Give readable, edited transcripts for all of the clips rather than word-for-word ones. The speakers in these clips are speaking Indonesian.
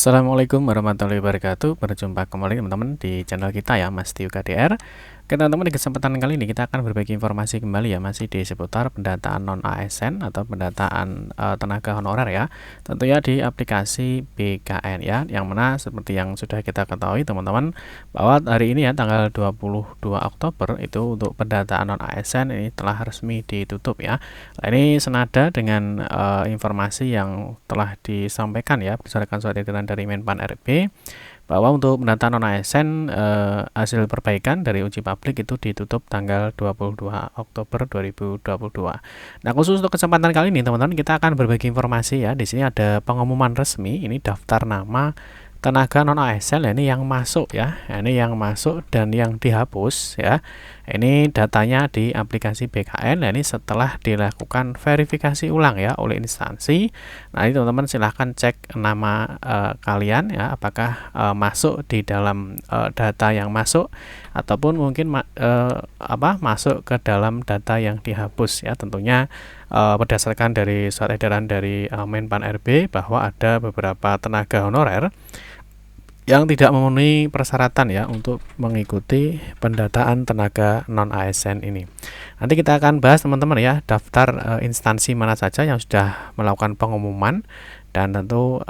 Assalamualaikum warahmatullahi wabarakatuh. Berjumpa kembali teman-teman di channel kita ya, Mas Tiu KDR. Oke teman-teman, di kesempatan kali ini kita akan berbagi informasi kembali ya, masih di seputar pendataan non ASN atau pendataan tenaga honorer ya, tentunya di aplikasi BKN ya, yang mana seperti yang sudah kita ketahui teman-teman, bahwa hari ini ya tanggal 22 Oktober itu untuk pendataan non ASN ini telah resmi ditutup ya. Nah, ini senada dengan informasi yang telah disampaikan ya berdasarkan surat edaran dari Menpan RB, bahwa untuk pendataan non ASN hasil perbaikan dari uji publik itu ditutup tanggal 22 Oktober 2022. Nah, khusus untuk kesempatan kali ini teman-teman, kita akan berbagi informasi ya. Di sini ada pengumuman resmi, ini daftar nama tenaga non ASN ini yang masuk ya. Ini yang masuk dan yang dihapus ya. Ini datanya di aplikasi BKN. Ini setelah dilakukan verifikasi ulang ya oleh instansi. Nah, ini teman-teman silahkan cek nama kalian ya, apakah masuk di dalam data yang masuk ataupun mungkin masuk ke dalam data yang dihapus ya. Tentunya berdasarkan dari surat edaran dari Menpan RB bahwa ada beberapa tenaga honorer yang tidak memenuhi persyaratan ya untuk mengikuti pendataan tenaga non ASN ini. Nanti kita akan bahas teman-teman ya, daftar instansi mana saja yang sudah melakukan pengumuman, dan tentu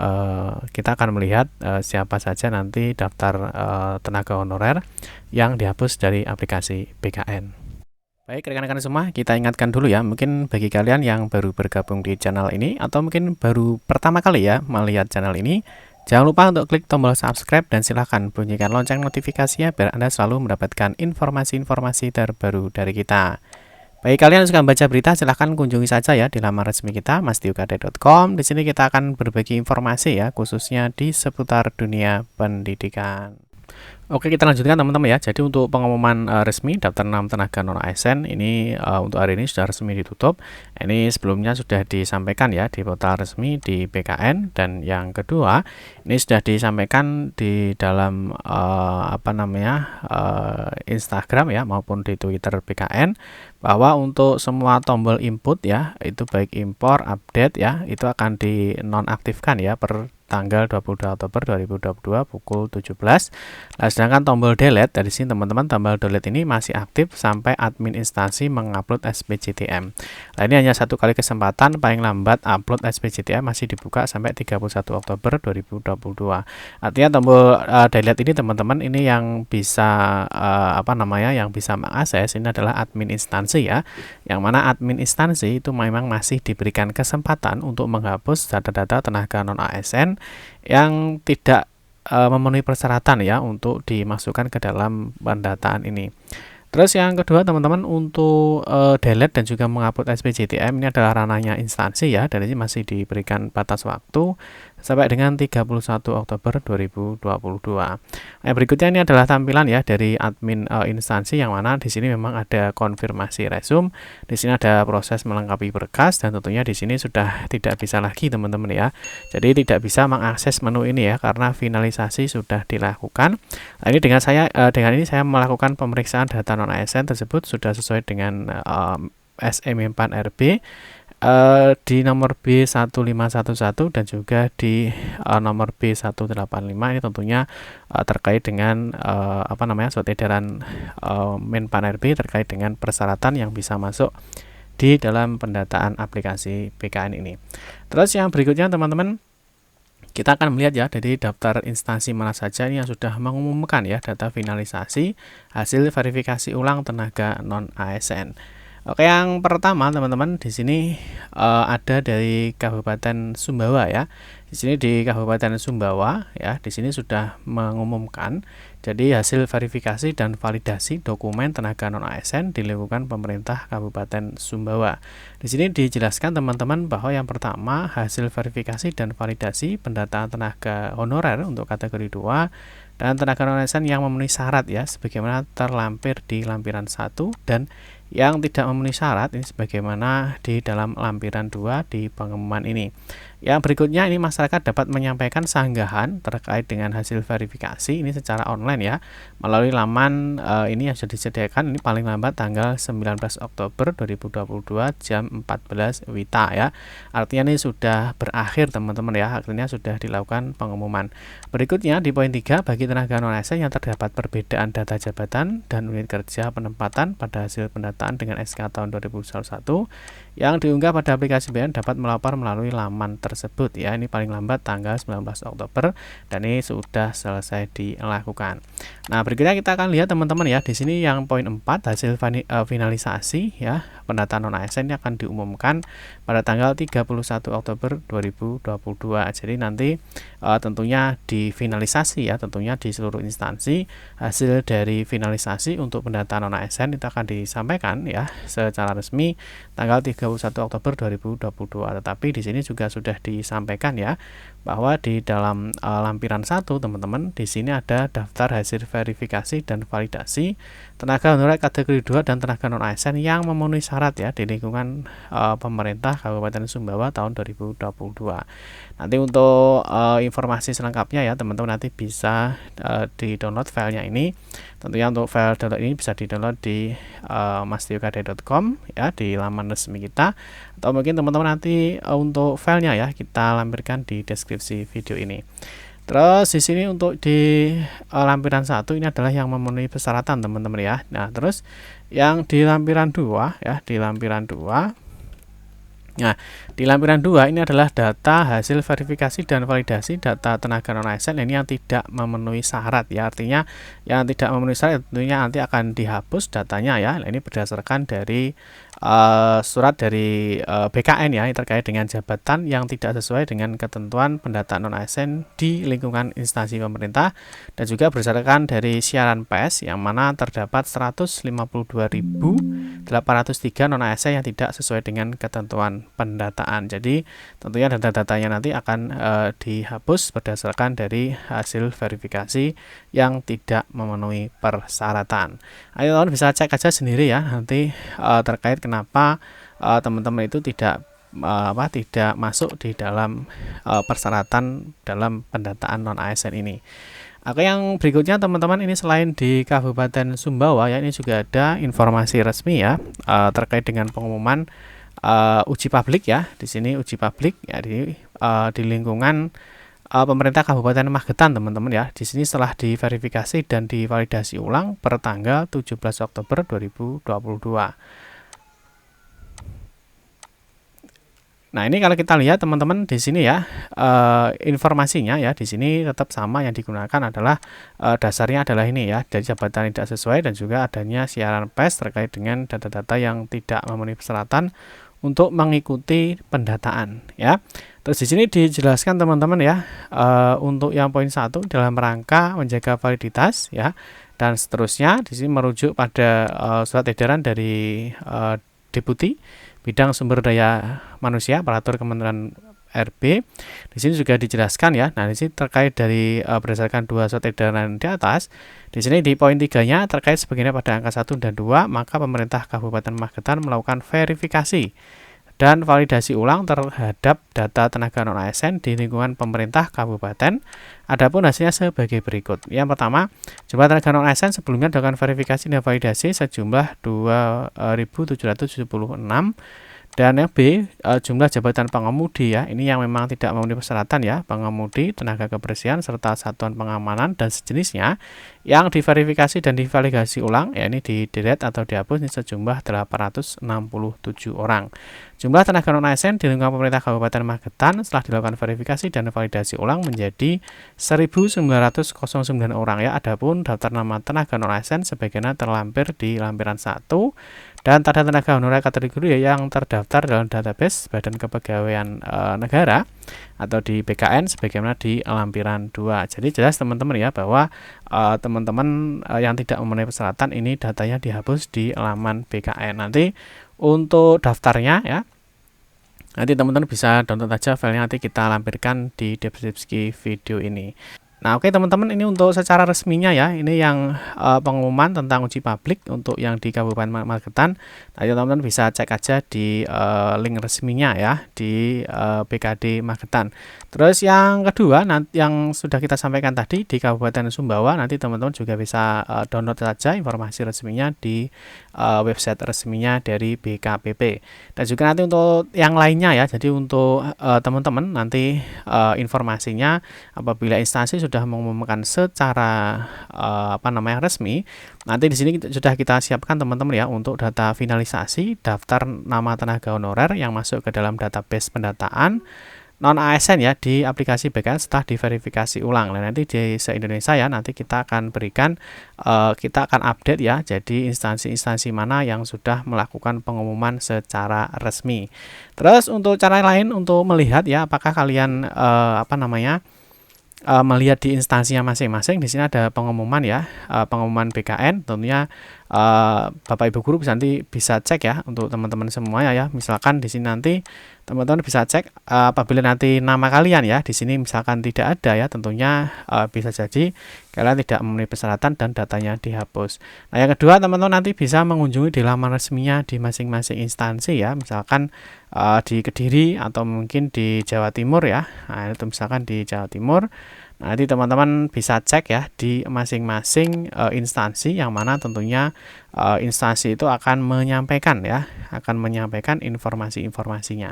kita akan melihat siapa saja nanti daftar tenaga honorer yang dihapus dari aplikasi BKN. Baik rekan-rekan semua, kita ingatkan dulu ya, mungkin bagi kalian yang baru bergabung di channel ini atau mungkin baru pertama kali ya melihat channel ini, jangan lupa untuk klik tombol subscribe dan silahkan bunyikan lonceng notifikasinya biar Anda selalu mendapatkan informasi-informasi terbaru dari kita. Bagi kalian yang suka baca berita, silahkan kunjungi saja ya di laman resmi kita mastiukade.com. Di sini kita akan berbagi informasi ya, khususnya di seputar dunia pendidikan. Oke, kita lanjutkan teman-teman ya. Jadi untuk pengumuman resmi daftar 6 tenaga non ASN ini untuk hari ini sudah resmi ditutup. Ini sebelumnya sudah disampaikan ya di portal resmi di BKN, dan yang kedua ini sudah disampaikan di dalam Instagram ya maupun di Twitter BKN, bahwa untuk semua tombol input ya, itu baik impor, update ya, itu akan dinonaktifkan ya per tanggal 22 Oktober 2022 pukul 17. Nah, sedangkan tombol delete dari sini teman-teman, tombol delete ini masih aktif sampai admin instansi mengupload SPJTM. Nah, ini hanya satu kali kesempatan, paling lambat upload SPJTM masih dibuka sampai 31 Oktober 2022. Artinya tombol delete ini teman-teman, ini yang bisa yang bisa mengakses ini adalah admin instansi ya. Yang mana admin instansi itu memang masih diberikan kesempatan untuk menghapus data-data tenaga non ASN yang tidak memenuhi persyaratan ya untuk dimasukkan ke dalam pendataan ini. Terus yang kedua teman-teman, untuk delete dan juga mengupload SPJTM ini adalah ranahnya instansi ya, dan ini masih diberikan batas waktu sampai dengan 31 Oktober 2022. Nah, berikutnya ini adalah tampilan ya dari admin instansi, yang mana di sini memang ada konfirmasi resume, di sini ada proses melengkapi berkas, dan tentunya di sini sudah tidak bisa lagi teman-teman ya. Jadi tidak bisa mengakses menu ini ya karena finalisasi sudah dilakukan. Nah, ini dengan ini saya melakukan pemeriksaan data non ASN tersebut sudah sesuai dengan SE Menpan RB di nomor B1511 dan juga di nomor B185. Ini tentunya terkait dengan surat edaran Menpan RB terkait dengan persyaratan yang bisa masuk di dalam pendataan aplikasi BKN ini. Terus yang berikutnya teman-teman, kita akan melihat ya dari daftar instansi mana saja ini yang sudah mengumumkan ya data finalisasi hasil verifikasi ulang tenaga non ASN. Oke, yang pertama teman-teman, di sini ada dari Kabupaten Sumbawa ya. Di sini di Kabupaten Sumbawa ya, di sini sudah mengumumkan jadi hasil verifikasi dan validasi dokumen tenaga non ASN dilakukan pemerintah Kabupaten Sumbawa. Di sini dijelaskan teman-teman bahwa yang pertama, hasil verifikasi dan validasi pendataan tenaga honorer untuk kategori 2 dan tenaga non ASN yang memenuhi syarat ya, sebagaimana terlampir di lampiran 1, dan yang tidak memenuhi syarat ini sebagaimana di dalam lampiran 2 di pengumuman ini. Yang berikutnya ini masyarakat dapat menyampaikan sanggahan terkait dengan hasil verifikasi ini secara online ya, melalui laman ini yang sudah disediakan, ini paling lambat tanggal 19 Oktober 2022 jam 14 WITA ya. Artinya ini sudah berakhir teman-teman ya, artinya sudah dilakukan pengumuman. Berikutnya di poin 3, bagi tenaga non-ASN yang terdapat perbedaan data jabatan dan unit kerja penempatan pada hasil pendataan dengan SK tahun 2021 yang diunggah pada aplikasi BN dapat melapor melalui laman tersebut ya. Ini paling lambat tanggal 19 Oktober dan ini sudah selesai dilakukan. Nah, berikutnya kita akan lihat teman-teman ya, di sini yang poin 4 hasil finalisasi ya pendataan non-ASN ini akan diumumkan pada tanggal 31 Oktober 2022. Jadi nanti tentunya difinalisasi ya, tentunya di seluruh instansi hasil dari finalisasi untuk pendataan non-ASN itu akan disampaikan ya secara resmi tanggal 31 Oktober 2022. Tetapi di sini juga sudah disampaikan ya bahwa di dalam lampiran 1 teman-teman, di sini ada daftar hasil verifikasi dan validasi tenaga honorer kategori 2 dan tenaga non-ASN yang memenuhi syarat ya di lingkungan pemerintah Kabupaten Sumbawa tahun 2022. Nanti untuk informasi selengkapnya ya teman-teman nanti bisa di-download filenya ini. Tentunya untuk file download ini bisa di-download di mastiokade.com ya, di laman resmi kita, atau mungkin teman-teman nanti untuk filenya ya kita lampirkan di deskripsi video ini. Terus di sini untuk di lampiran 1 ini adalah yang memenuhi persyaratan teman-teman ya. Nah, terus yang di lampiran 2 ya, di lampiran 2. Nah, di lampiran 2 ini adalah data hasil verifikasi dan validasi data tenaga non-ASN ini yang tidak memenuhi syarat ya. Artinya yang tidak memenuhi syarat tentunya nanti akan dihapus datanya ya. Nah, ini berdasarkan dari surat dari BKN ya terkait dengan jabatan yang tidak sesuai dengan ketentuan pendataan non-ASN di lingkungan instansi pemerintah, dan juga berdasarkan dari siaran pers yang mana terdapat 152.803 non-ASN yang tidak sesuai dengan ketentuan pendataan. Jadi tentunya data-datanya nanti akan dihapus berdasarkan dari hasil verifikasi yang tidak memenuhi persyaratan. Ayo teman-teman bisa cek aja sendiri ya nanti terkait kenapa teman-teman itu tidak masuk di dalam persyaratan dalam pendataan non-ASN ini. Oke, yang berikutnya teman-teman, ini selain di Kabupaten Sumbawa ya, ini juga ada informasi resmi ya terkait dengan pengumuman uji publik ya. Di sini uji publik ya di lingkungan pemerintah Kabupaten Magetan teman-teman ya. Di sini setelah diverifikasi dan divalidasi ulang per tanggal 17 Oktober 2022. Nah, ini kalau kita lihat teman-teman di sini ya, informasinya ya di sini tetap sama, yang digunakan adalah dasarnya adalah ini ya, dari jabatan tidak sesuai dan juga adanya siaran pers terkait dengan data-data yang tidak memenuhi persyaratan untuk mengikuti pendataan ya. Terus di sini dijelaskan teman-teman ya, untuk yang poin 1 dalam rangka menjaga validitas ya dan seterusnya, di sini merujuk pada surat edaran dari Deputi Bidang Sumber Daya Manusia Aparatur Kementerian RB. Di sini juga dijelaskan ya. Nah, di sini terkait dari berdasarkan dua surat edaran di atas. Di sini di poin 3-nya terkait sebagaimana pada angka 1 dan 2, maka pemerintah Kabupaten Magetan melakukan verifikasi dan validasi ulang terhadap data tenaga non-ASN di lingkungan pemerintah kabupaten. Adapun hasilnya sebagai berikut. Yang pertama, jumlah tenaga non-ASN sebelumnya dilakukan verifikasi dan validasi sejumlah 2.776. Dan yang B, jumlah jabatan pengemudi ya, ini yang memang tidak memenuhi persyaratan ya, pengemudi, tenaga kebersihan, serta satuan pengamanan dan sejenisnya, yang diverifikasi dan divalidasi ulang, ya ini di-delete atau dihapus, ini sejumlah 867 orang. Jumlah tenaga non-ASN di lingkungan pemerintah Kabupaten Magetan setelah dilakukan verifikasi dan validasi ulang menjadi 1.909 orang ya. Adapun daftar nama tenaga non-ASN sebagaimana terlampir di lampiran 1, dan tanda tenaga honorer kategori yang terdaftar dalam database Badan Kepegawaian Negara atau di BKN sebagaimana di lampiran 2. Jadi jelas teman-teman ya bahwa teman-teman yang tidak memenuhi persyaratan ini datanya dihapus di laman BKN. Nanti untuk daftarnya ya, nanti teman-teman bisa download aja filenya, nanti kita lampirkan di deskripsi video ini. Nah, oke teman-teman, ini untuk secara resminya ya. Ini yang pengumuman tentang uji publik untuk yang di Kabupaten Magetan. Nah, teman-teman bisa cek aja di link resminya ya di BKD Magetan. Terus yang kedua, nanti yang sudah kita sampaikan tadi di Kabupaten Sumbawa, nanti teman-teman juga bisa download saja informasi resminya di website resminya dari BKPP. Dan juga nanti untuk yang lainnya ya. Jadi untuk teman-teman nanti informasinya apabila instansi sudah mengumumkan secara resmi, nanti di sini sudah kita siapkan teman-teman ya untuk data finalisasi daftar nama tenaga honorer yang masuk ke dalam database pendataan non ASN ya di aplikasi BKN setelah diverifikasi ulang. Nah, nanti di se-Indonesia ya nanti kita akan berikan kita akan update ya. Jadi instansi-instansi mana yang sudah melakukan pengumuman secara resmi. Terus untuk cara lain untuk melihat ya apakah kalian melihat di instansinya masing-masing. Di sini ada pengumuman ya, pengumuman BKN. Tentunya Bapak Ibu guru nanti bisa cek ya untuk teman-teman semuanya ya. Misalkan di sini nanti teman-teman bisa cek apabila nanti nama kalian ya di sini misalkan tidak ada ya, tentunya bisa jadi kalian tidak memenuhi persyaratan dan datanya dihapus. Nah, yang kedua teman-teman nanti bisa mengunjungi di laman resminya di masing-masing instansi ya. Misalkan di Kediri atau mungkin di Jawa Timur ya. Nah, itu misalkan di Jawa Timur. Nah, nanti teman-teman bisa cek ya di masing-masing instansi yang mana tentunya instansi itu akan menyampaikan informasi-informasinya.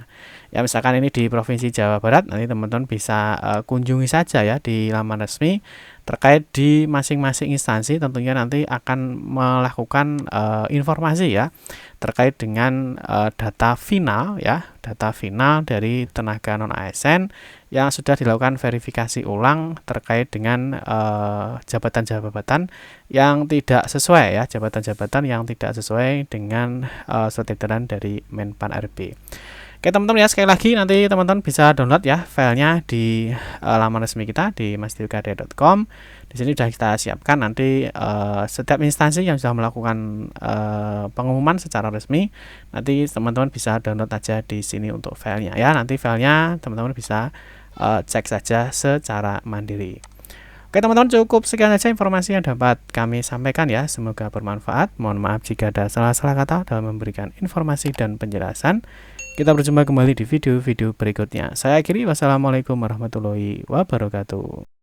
Ya, misalkan ini di Provinsi Jawa Barat, nanti teman-teman bisa kunjungi saja ya di laman resmi terkait di masing-masing instansi. Tentunya nanti akan melakukan informasi ya terkait dengan data final dari tenaga non ASN yang sudah dilakukan verifikasi ulang terkait dengan jabatan-jabatan yang tidak sesuai ya, jabatan-jabatan yang tidak sesuai dengan surat edaran dari Menpan RB. Oke teman-teman ya, sekali lagi nanti teman-teman bisa download ya filenya di laman resmi kita di masdilkade.com. Di sini sudah kita siapkan nanti setiap instansi yang sudah melakukan pengumuman secara resmi, nanti teman-teman bisa download aja di sini untuk filenya ya. Nanti filenya teman-teman bisa cek saja secara mandiri. Oke teman-teman, cukup sekian saja informasi yang dapat kami sampaikan ya. Semoga bermanfaat. Mohon maaf jika ada salah-salah kata dalam memberikan informasi dan penjelasan. Kita berjumpa kembali di video-video berikutnya. Saya akhiri, wassalamualaikum warahmatullahi wabarakatuh.